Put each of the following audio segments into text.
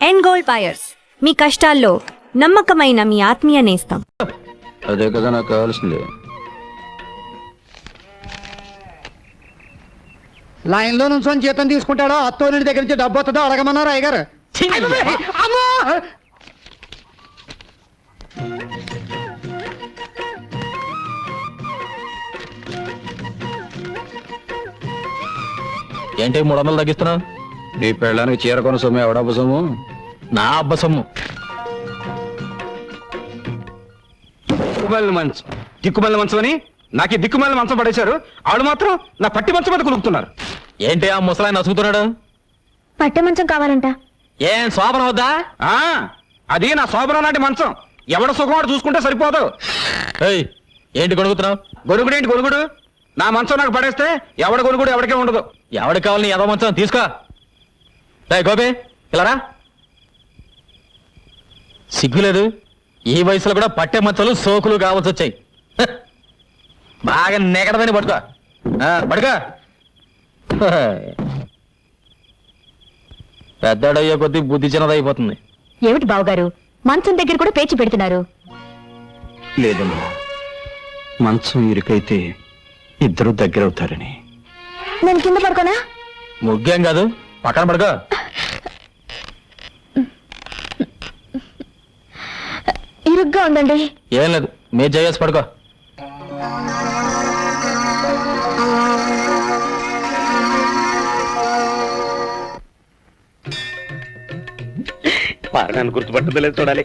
End gold buyers, మీ కష్టాల్లో నమ్మకమైన మీ ఆత్మీయ నేస్తం. అదే కదా నాకు కావాల్సింది. లైన్ లో నుంచి జీతం తీసుకుంటాడో అత్తోని దగ్గర నుంచి డబ్బు వస్తుందో అడగమన్నారు అయ్యగారు. ఏంటి 300 తగ్గిస్తున్నావు? నీ పెళ్ళానికి చీర కొన సొమ్ము ఎవడబ్బ సొమ్ము? నా అబ్బ సొమ్ము. దిక్కుమల్లి మంచం అని నాకు దిక్కుమల్లి మంచం పడేశారు. ఆవిడ మాత్రం నా పట్టి మంచం మీద కొనుక్కుతున్నారు. ఏంటి ఆ ముసలాయన నసుగుతున్నాడు? పట్టె మంచం కావాలంట. ఏం శోభన వద్దా? అది నా శోభనం లాంటి మంచం. ఎవడ సుఖం వాడు చూసుకుంటే సరిపోదు. ఏంటి కొనుక్కుతున్నావు? గొడుగుడేంటి గొడుగుడు? నా మంచం నాకు పడేస్తే ఎవడ గొడుగుడు ఎవరికే ఉండదు. ఎవడికి కావాలి నీ ఎదో మంచం? తీసుకో. గోపి ఇలారా. సిగ్గులేదు? ఈ వయసులో కూడా పట్టే మంచాలు సోకులు కావాల్సి వచ్చాయి. బాగా నెగడదని పడుకో. పడుకో. పెద్దడయ్యే కొద్దీ బుద్ధి చిన్నదైపోతుంది. ఏమిటి బావగారు, మంచం దగ్గర కూడా పేచి పెడుతున్నారు? లేదమ్మా, మంచం ఇరుకైతే ఇద్దరు దగ్గరవుతారని. నేను కింద పడుకోనా? ముగ్గేం కాదు, పక్కన పడుకో. ఇరుగ్గా ఉందండి. ఏం లేదు, మీరు చేసి పడుకో. నన్ను గుర్తుపట్టదు లేదు చూడాలి.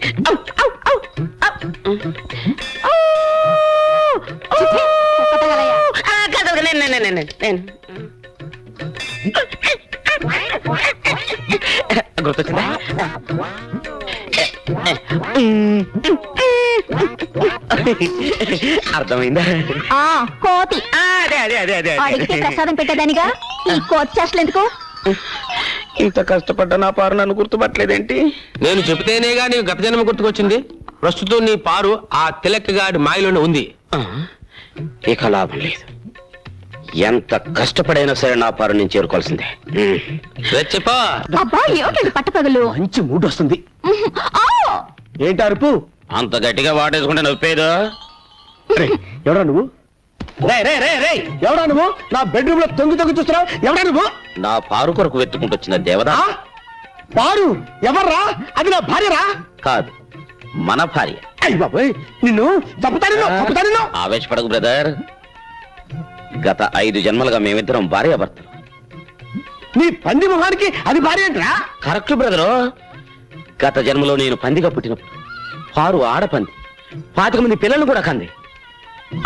గుర్తొచ్చిందా? అర్థమైందా? కోతి అదే అదే అదే అదే అడిగితే ప్రసాదం పెట్టేదానిగా ఈ కోతి చేష్టలు ఎందుకు? ఇంత కష్టపడ్డా నా పారు నన్ను గుర్తుపట్టలేదేంటి? నేను చెబితేనేగా నీకు గత జన్మ గుర్తుకొచ్చింది. ప్రస్తుతం నీ పారు ఆ తిలక్కగాడి మాయలోనే ఉంది. ఇక లాభం లేదు. ఎంత కష్టపడైనా సరే నా పారు నేను చేరుకోవాల్సిందే. చెప్పా. అబ్బా ఏమిటండి పట్టపగలు? మంచి మూడ్ వస్తుంది. ఏంటి అరుపు? అంత గట్టిగా వాటేసుకుంటే నొప్పేదో. ఎవడా నువ్వు? ఎవడా నువ్వు? నా బెడ్రూమ్ లో తొంగి చూస్తున్నావు. ఎవడా నువ్వు? నా పారు కొరకు వెతుకుంటూ వచ్చిన దేవదా. పారు ఎవర్రా? అది నా భార్యరా? కాదు, మన భార్య. అయ్య బాబోయ్, నిన్ను చంపుతాను. ఆవేశపడకు బ్రదర్. గత 5 జన్మలుగా మేమిద్దరం భార్యాభర్తలు. నీ పంది మొహానికి అది భార్య ఏంట్రా? Correct brother. గత జన్మలో నేను పందిగా పుట్టినప్పుడు పారు ఆడపంది 25 మంది పిల్లలు కూడా కంది.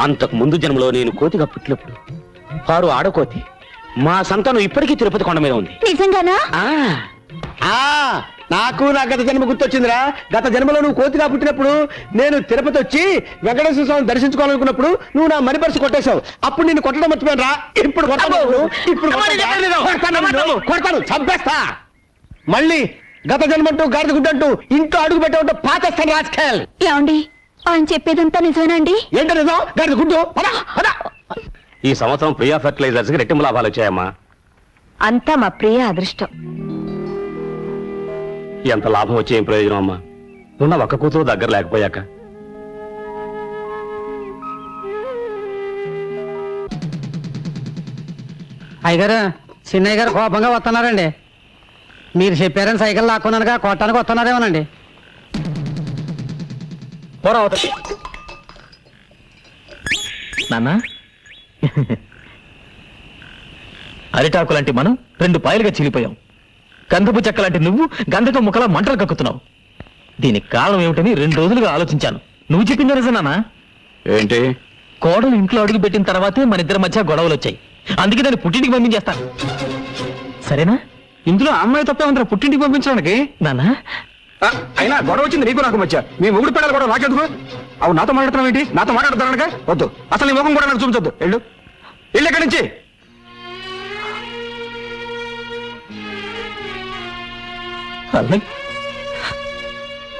అంతకు ముందు జన్మలో నేను కోతిగా పుట్టినప్పుడు పారు ఆడకోతి. మా సంతానం ఇప్పటికీ తిరుపతి కొండ మీద ఉంది. నిజంగానా? నాకు నా గత జన్మ గుర్తొచ్చిందిరా. గత జన్మలో నువ్వు కోతిగా పుట్టినప్పుడు నేను తిరుపతి వచ్చి వెంకటేశ్వర స్వామిని దర్శించుకోవాలనుకున్నప్పుడు నువ్వు నా మణి పర్సు కొట్టేశావు. అప్పుడు నిన్ను కొట్టడం మర్చిపోయాను రా. ఇప్పుడు కొడతాను, చంపేస్తా. మళ్ళీ గత జన్మంటూ గాడిద గుడ్డంటూ ఇంట్లో అడుగు పెట్టే పాతేస్తాను రాజకీయాలు. ఏమండి, ఆయన చెప్పేదంతా నిజమేనండి? ఏంటో నిజం? గాడిద గుడ్డు. ఈ సంవత్సరం ప్రియా ఫెర్టిలైజర్స్ కి రెట్టింపు లాభాలు వచ్చాయమ్మా. అంతా మా ప్రియ అదృష్టం. ఎంత లాభం వచ్చే ఏం ప్రయోజనం అమ్మా? ఉన్న ఒక్క కూతురు దగ్గర లేకపోయాక. అయ్యగారు, చిన్నయ్య గారు కోపంగా వస్తున్నారండి. మీరు చెప్పారని సైకిల్ లాక్కున్నానుగా కొట్టానికి వస్తున్నారేమోనండి. నాన్న, అరిటాకులాంటి మనం 2 పాయలుగా చీలిపోయాం. గంధపు చెక్కలాంటి నువ్వు గంధపు ముక్కలా మంటలు కక్కుతున్నావు. దీనికి కారణం ఏమిటని 2 రోజులుగా ఆలోచించాను. నువ్వు చెప్పింది నిజమేనా? ఏంటి? కోడలు ఇంట్లో అడుగు పెట్టిన తర్వాతే మన ఇద్దరి మధ్య గొడవలు వచ్చాయి. అందుకే దాన్ని పుట్టింటికి పంపించేస్తాను. సరేనా? ఇందులో అమ్మాయి తప్పే ఉందిరా పుట్టింటికి పంపించడానికి. నాన్న, అయినా గొడవ వచ్చింది నీకు నాకు మధ్య. మీ మొగుడు పిల్లలు కూడా నాకెందుకు? అవు నాతో మాట్లాడుతున్నావు ఏంటి? నాతో మాట్లాడుతున్నానుగా. వద్దు, అసలు నీ ముఖం కూడా నాకు చూపించొద్దు. వెళ్ళు ఎక్కడి నుంచి.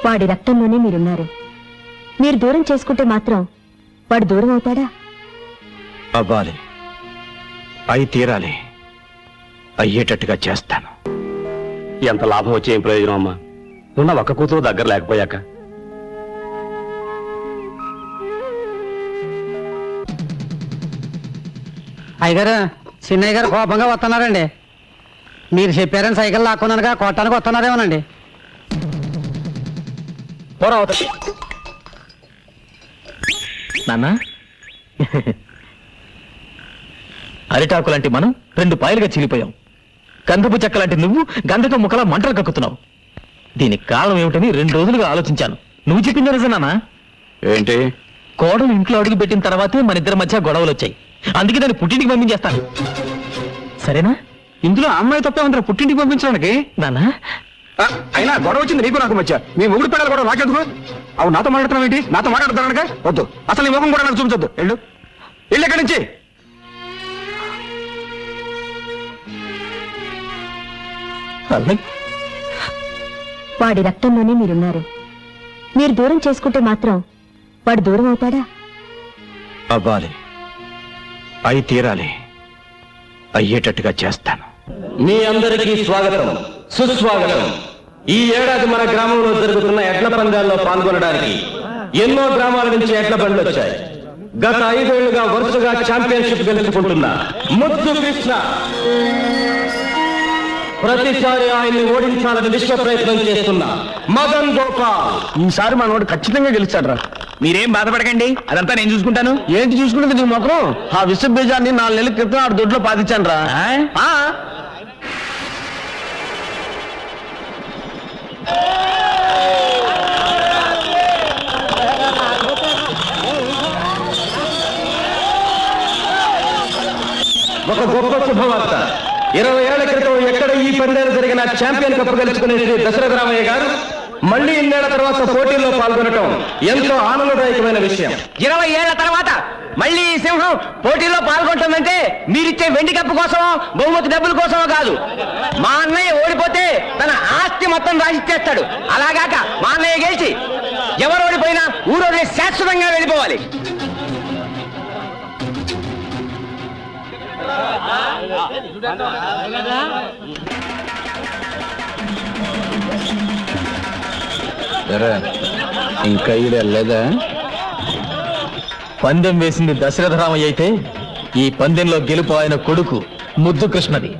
వాడి రక్తంలోనే మీరున్నారు. మీరు దూరం చేసుకుంటే మాత్రం వాడు దూరం అవుతాడా? అవ్వాలి, అయి తీరాలి. అయ్యేటట్టుగా చేస్తాను. ఎంత లాభం వచ్చే ఏం ప్రయోజనం అమ్మా? ఉన్న ఒక్క కూతురు దగ్గర లేకపోయాక. అయ్యగారు చిన్నయ్య గారు కోపంగా వస్తున్నారండి. మీరు చెప్పారని సైకిల్ లాక్కున్నానుగా కొట్టానికి వస్తున్నారేమోనండి. పోరా అవతల. నాన్న, అరిటాకు లాంటి మనం 2 పాయలుగా చీలిపోయాం. గంధపు చెక్క లాంటి నువ్వు గంధకం ముఖలా మంటలు కక్కుతున్నావు. దీనికి కారణం ఏమిటని 2 రోజులుగా ఆలోచించాను. నువ్వు చెప్పింది నిజమేనా? ఏంటి? కోడలు ఇంట్లో అడుగు పెట్టిన తర్వాతే మన ఇద్దరి మధ్య గొడవలు వచ్చాయి. అందుకే దాన్ని పుట్టింటికి పంపించేస్తాను. సరేనా? ఇందులో అమ్మాయి తప్పే ఉందిరా పుట్టింటికి పంపించడానికి. నాన్న, అయినా గొడవ వచ్చింది నీకు నాకు మధ్య. మీ ముగ్గురు పిల్లలు కూడా నాకెందుకు? అవు నాతో మాట్లాడుతున్నావు ఏంటి? నాతో మాట్లాడుతున్నానుగా వద్దు. అసలు నీ ముఖం కూడా నాకు చూపించొద్దు. వెళ్ళు ఇక్కడి నుంచి. వాడి రక్తంలోనే మీరున్నారు. మీరు దూరం చేసుకుంటే మాత్రం వాడు దూరం అవుతాడా? అవ్వాలి, అయి తీరాలి, అయ్యేటట్టుగా చేస్తాను. మీ అందరికీ స్వాగతం, సుస్వాగతం. ఈ ఏడాది మన గ్రామంలో జరుగుతున్న ఎడ్ల పందాల్లో పాల్గొనడానికి ఎన్నో గ్రామాల నుంచి ఎడ్ల బండ్లు వచ్చాయి. గత 5 ఏళ్లుగా వరుసగా ఛాంపియన్షిప్ గెలుచుకుంటున్న ముద్దు కృష్ణ ప్రతిసారి ఆయన్ని ఓడించాలని విశ్వ ప్రయత్నం చేస్తున్న మదన్ గోపాల్. ఈసారి మనోడు ఖచ్చితంగా గెలుస్తాడు రా. మీరేం బాధపడకండి, అదంతా నేను చూసుకుంటాను. ఏంటి చూసుకునేది నీ ముఖం? ఆ విశ్వ బీజాన్ని 4 నెలల క్రితం ఆడు దొడ్లో పాతించాను రా. ఒక గొప్ప శుభవార్త. 20 ఏళ్ల క్రితం ఎక్కడ ఈ పందాలు జరిగిన ఛాంపియన్ కప్ గెలుచుకునే శ్రీ దశరథ రామయ్య గారు మళ్ళీ 2 ఏళ్ల తర్వాత పోటీల్లో పాల్గొనడం ఎంతో ఆనందదాయకమైన విషయం. 20 ఏళ్ల తర్వాత మళ్ళీ ఈ సింహం పోటీలో పాల్గొంటుందంటే మీరిచ్చే వెండి కప్పు కోసమో బహుమతి డబ్బుల కోసమో కాదు. మా అన్నయ్య ఓడిపోతే తన ఆస్తి మొత్తం రాసిచ్చేస్తాడు. అలాగాక మా అన్నయ్య గెలిచి ఎవరు ఓడిపోయినా ఊరోజే శాశ్వతంగా వెళ్ళిపోవాలి. ఇంకా వెళ్ళలేదా? పందెం వేసింది దశరథ రామయ్య అయితే ఈ పందెంలో గెలుపు ఆయన కొడుకు ముద్దు కృష్ణది.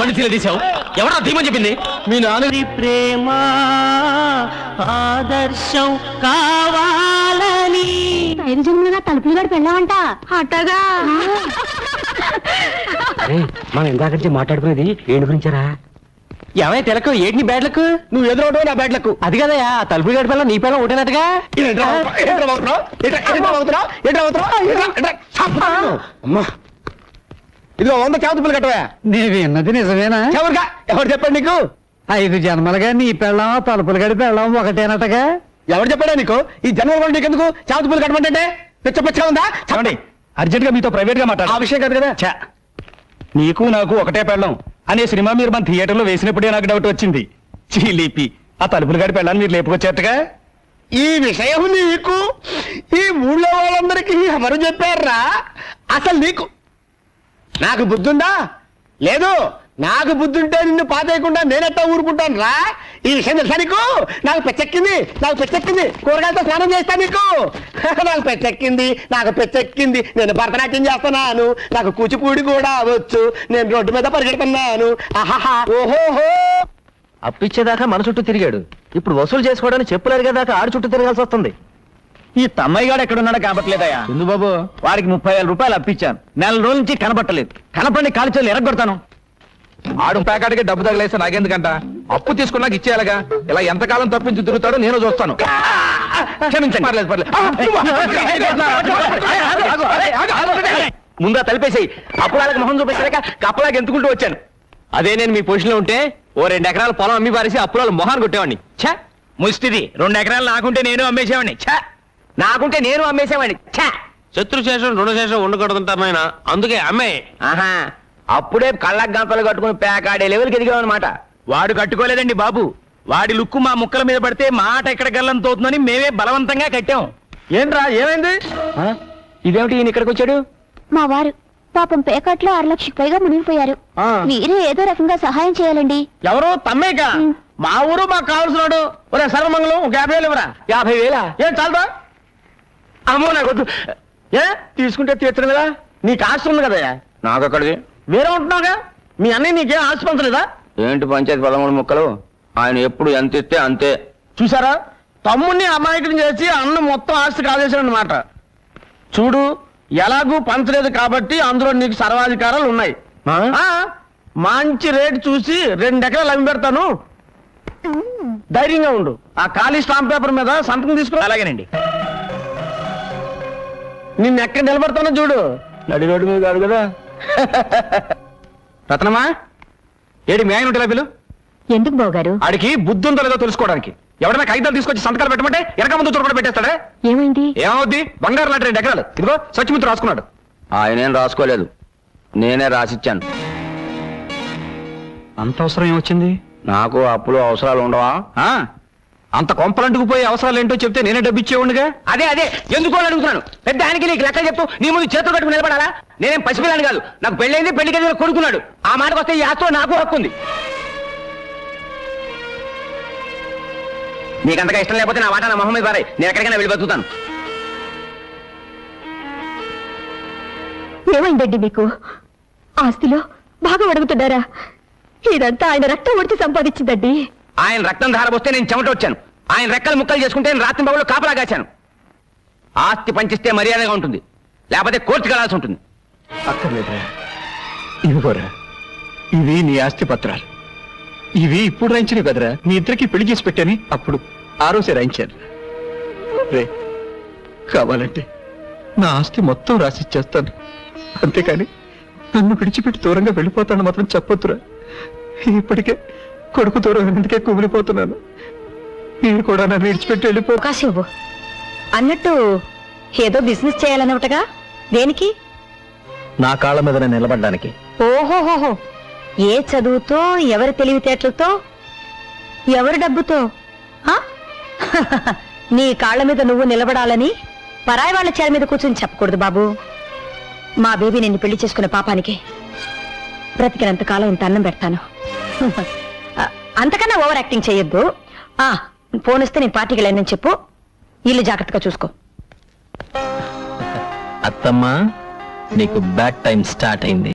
పండితులు తీసావు ఎవరా ధీమని చెప్పింది మీ నాన్న ప్రేమ ఆదర్శం కావాలని ఐదు జన్మలుగా తలుపులు గడి పెళ్ళామంట అట్టగా మనం ఇందాక మాట్లాడుకునేది ఏంటి గురించారా ఏమై తెలకు ఏంటి బ్యాడ్లకు నువ్వు ఎదురవడం నా బ్యాడ్లకు అది కదయా తలుపులు గడి పిల్ల నీ పిల్ల ఒకటేనట్టుగా అమ్మా ఇదిగో 100 చేతులు కట్టవా నేను విన్నది నిజమేనా ఎవరుగా ఎవరు చెప్పండి నీకు 5 జన్మలుగా నీ పెళ్ళం తలుపులు గడి పెళ్ళం ఒకటేనటగా ఎవరు చెప్పాడా నీకు ఈ జన్మ కూడా నీకెందుకు చేతులు కట్టమంటే పిచ్చ పిచ్చగా ఉందా చెప్పండి అర్జెంట్ గా మీతో ప్రైవేట్ గా ఆ మాట్లాడాలి విషయం కాదు కదా ఛ! నీకు నాకు ఒకటే పెళ్ళం అనే సినిమా మీరు మన థియేటర్లో వేసినప్పుడే నాకు డౌట్ వచ్చింది చీలిపి ఆ తలుపులు గడి పెళ్ళాన్ని మీరు లేపుకొచ్చేట్టుగా ఈ విషయం నీకు ఈ ఊళ్ళో వాళ్ళందరికీ ఎవరు చెప్పారా అసలు నీకు నాకు బుద్ధుందా లేదు నాకు బుద్ధుంటే నిన్ను పాతేయకుండా నేనెట్టా ఊరుకుంటాను రా ఈ విషయం తెలుసా నీకు నాకు పెచ్చెక్కింది కూరగాయలతో స్నానం చేస్తా నీకు నాకు పెచ్చెక్కింది నేను భరతనాట్యం చేస్తున్నాను నాకు కూచిపూడి కూడా వచ్చు నేను రోడ్డు మీద పరిగెడుతున్నాను ఆహాహా ఓహోహో అప్పిచ్చేదాకా మన చుట్టూ తిరిగాడు ఇప్పుడు వసూలు చేసుకోవడానికి చెప్పులు అరిగేదాకా ఆడు చుట్టూ తిరగాల్సి వస్తుంది ఈ తమ్మయ్య గాడు ఎక్కడున్నాడో కాబట్టలేదయ్యా ఎందు బాబు వాడికి 30,000 రూపాయలు అప్పించాను నెల రోజుల నుంచి కనబట్టలేదు కనపడి కాలు చేతులు ఎరగొడతాను ఆడు ప్యాకాడికి డబ్బు తగిలేస్తే నాకెందుకంట అప్పు తీసుకున్నాక ఇచ్చేయాలగా ఇలా ఎంతకాలం తప్పించి తిరుగుతాడో నేను చూస్తాను క్షమించండి పర్లేదు ముందా తలిపేసాయి అప్పుడు వాళ్ళకి మొహం చూపించలేక కప్పలాగా ఎంతుకుంటూ వచ్చాను అదే నేను మీ పొజిషన్లో ఉంటే ఓ 2 ఎకరాల పొలం అమ్మి పారేసి అప్పుల మొహాన్ని కొట్టేవాడిని ఛా ముష్టిది 2 ఎకరాలు నాకుంటే నేను అమ్మేసేవాడిని ఛా నాకుంటే నేను అమ్మేసేవాడిని ఛా శత్రుశేషం రుణశేషం ఉండకూడదంటారు నాయన అందుకే అమ్మే ఆహా అప్పుడే కళ్ళకు గంతలు కట్టుకుని పేకాడే లెవెల్కి ఎదిగామన్నమాట వాడు కట్టుకోలేదండి బాబు వాడి లుక్కు మా ముక్కల మీద పడితే మాట ఎక్కడ గల్లంత అవుతుందని మేమే బలవంతంగా కట్టాం ఏంట్రా ఏమైంది ఇదేమిటి ఈయన ఇక్కడికి వచ్చాడు మా వారు పాపం పేకాట్లో 6 లక్షలకు పైగా మునిగిపోయారు ఆ. మీరే ఏదో రకంగా సహాయం చేయాలండి ఎవరు తమ్మేక మా ఊరు మాకు కావాల్సినాడు ఒరే సర్వమంగళం ఒక 50,000 ఇవ్వరా 50,000 ఏం చాలదా అమ్మో నాకు వద్దు ఏ తీసుకుంటే తీర్చడం కదా నీకు ఆస్తి ఉంది కదా నాకు అక్కడిది వేరే ఉంటున్నావుగా మీ అన్నయ్య నీకేం ఆస్తి పంచలేదా ఏంటి పంచాయతీ 13 ముక్కలు ఆయన ఎప్పుడు ఎంత ఇస్తే అంతే చూసారా తమ్ముడిని అమాయకుని చేసి అన్న మొత్తం ఆస్తి కాజేశాడు అనమాట చూడు ఎలాగూ పంచలేదు కాబట్టి అందులో నీకు సర్వాధికారాలు ఉన్నాయి ఆ, మంచి రేటు చూసి 2 ఎకరాలు అమ్మి పెడతాను ధైర్యంగా ఉండు ఆ ఖాళీ స్టాంప్ పేపర్ మీద సంతకం తీసుకో అలాగేనండి నిన్ను ఎక్కడ నిలబడతానో చూడు నడి రోడ్డు మీద కాదు కదా రత్నమా ఏడి మీ ఆయన ఉంటే పిలు ఎందుకు బావగారు ఆడికి బుద్ధి ఉందో లేదో తెలుసుకోవడానికి ఎవరైనా కాగితాలు తీసుకొచ్చి సంతకాలు పెట్టమంటే వెనక ముందు చురకడ పెట్టేస్తాడా ఏమైంది ఏమవుద్ది బంగారు లాంటి 2 ఎకరాలు ఇదిగో సచిమిత్రు రాసుకున్నాడు ఆయనేం రాసుకోలేదు నేనే రాసిచ్చాను అంత అవసరం ఏమొచ్చింది నాకు అప్పులు అవసరాలు ఉండవా ఆ అంత కొంపలంటుకు పోయే అవసరాలు ఏంటో చెప్తే నేనే డబ్బు ఇచ్చేవాడిగా అదే అదే ఎందుకు అని అడుగుతున్నాను పెద్ద ఆయనకి నీకు లెక్క చెప్తూ నీ ముందు చేతులు కట్టుకుని నిలబడాలా నేనేం పసిపిల్లాని కాదు నాకు పెళ్ళైంది పెళ్లి గదిలో కొడుకున్నాడు ఆ మాటకు వస్తే ఈ ఆస్తిలో నాకు హక్కు ఉంది నీకంతగా ఇష్టం లేకపోతే నా మాట నా మొహం మీద పారాయి నేను ఎక్కడికైనా వెళ్ళి బతుకుతాను ఏమైందండి మీకు ఆస్తిలో బాగా అడుగుతున్నారా ఇదంతా ఆయన రక్తం ఒడిచి సంపాదించిందండి ఆయన రక్తం ధారపోస్తే నేను చెమట వచ్చాను ఆయన రెక్కలు ముక్కలు చేసుకుంటే నేను రాత్రి బాబులో కాపలా కాచాను ఆస్తి పంచిస్తే మర్యాదగా ఉంటుంది లేకపోతే కోర్టుకు వెళ్ళాల్సి ఉంటుంది అక్కర్లేదురా ఇదిగోరా ఇవి నీ ఆస్తి పత్రాలు ఇవి ఇప్పుడు రాయించినవి కదరా మీ ఇద్దరికి పెళ్లి చేసి పెట్టాని అప్పుడు ఆ రోజే రాయించాను రే కావాలంటే నా ఆస్తి మొత్తం రాసిచ్చేస్తాను అంతేకాని నన్ను విడిచిపెట్టి దూరంగా వెళ్ళిపోతాను మాత్రం చెప్పొద్దురా ఇప్పటికే కొడుకు దూరం ఎందుకే కుమిలిపోతున్నాను మీరు కూడా నన్ను విడిచిపెట్టి వెళ్ళిపో అవకాశం ఇవ్వు అన్నట్టు ఏదో బిజినెస్ చేయాలన్నట్టుగా దేనికి నా కాళ్ళ మీద నేను నిలబడ్డానికి ఓహోహోహో ఏ చదువుతో ఎవరి తెలివితేటలతో ఎవరి డబ్బుతో ఆ? నీ కాళ్ళ మీద నువ్వు నిలబడాలని పరాయి వాళ్ళ చేర మీద కూర్చొని చెప్పకూడదు బాబు మా బేబీ నిన్ను పెళ్లి చేసుకునే పాపానికి బ్రతికినంత కాలం ఇంత అన్నం పెడతాను అంతకన్నా ఓవర్ యాక్టింగ్ చేయొద్దు ఫోన్ వస్తే నేను పార్టీకి వెళ్ళానని చెప్పు ఇల్లు జాగ్రత్తగా చూసుకో అత్తమ్మా నీకు బ్యాడ్ టైం స్టార్ట్ అయింది